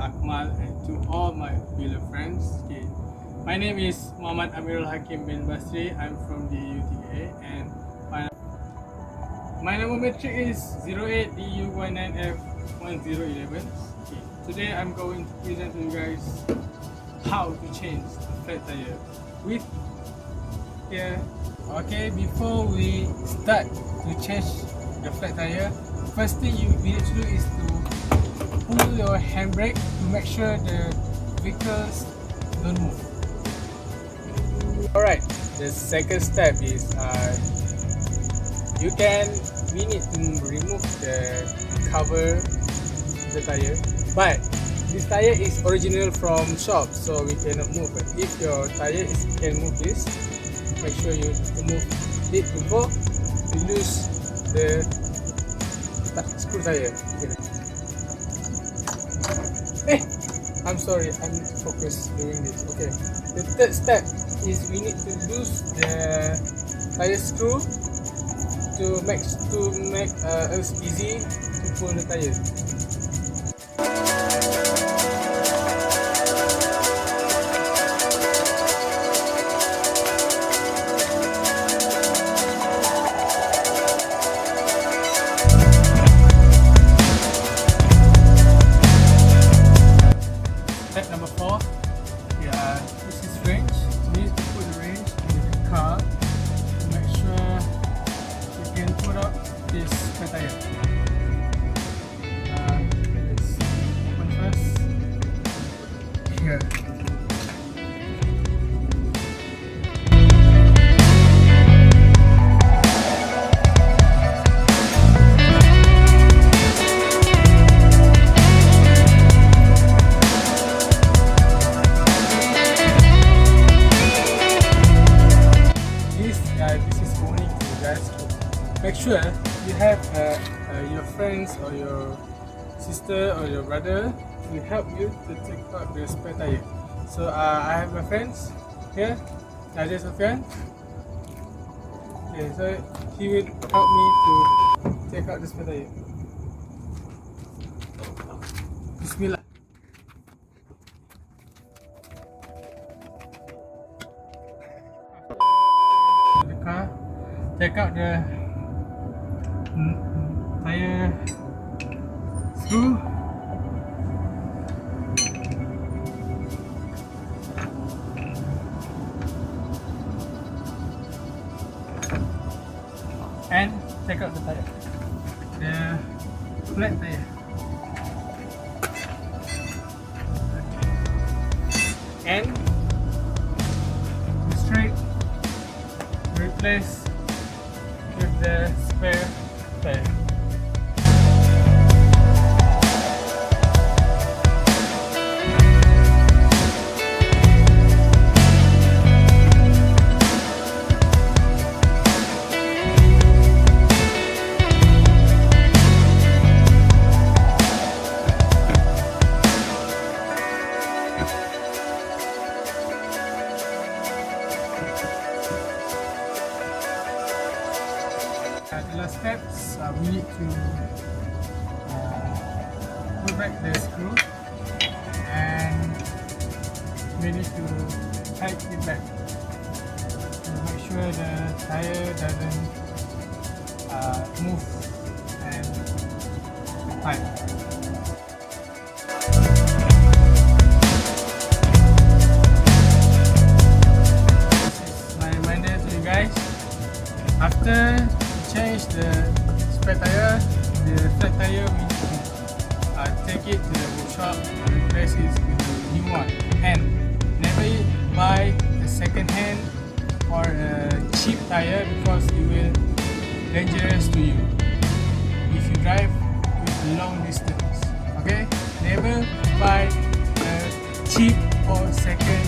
Akmal, and to all my beloved friends. Okay. My name is Muhammad Amirul Hakim bin Basri. I'm from the UTA, and my number metric is 08DU19F1011. Okay. Today I'm going to present to you guys how to change the flat tire with here. Okay, before we start to change the flat tire, first thing you need to do is to pull your handbrake to make sure the vehicles don't move. Alright, the second step is we need to remove the cover of the tire, but this tire is original from shop, so we cannot move it. If your tire can move this, make sure you remove it before you lose the screw tire. Okay. I'm sorry, I'm focused doing this. Okay. The third step is we need to lose the tire screw to make us easy to pull the tire. Step number 4, this is range. You need to put the range in the car to make sure you can put up this spare tire. Let's open first. Here. This is warning to you guys. Make sure you have your friends or your sister or your brother will help you to take out the spare tire. So I have my friends here, Raja Sofyan. Okay, so he will help me to take out the spare tire. Bismillah. The car, take out the tire screw. And take out the tire, the flat tire. And straight replace with the spare tire. The last steps, we need to put back the screw, and we need to tighten it back to make sure the tire doesn't move and tight. This is my reminder to you guys. After change the spare tire, the flat tire, we need to take it to the workshop and replace it with a new one. And never buy a second hand or a cheap tire, because it will dangerous to you if you drive with long distance. Okay, never buy a cheap or second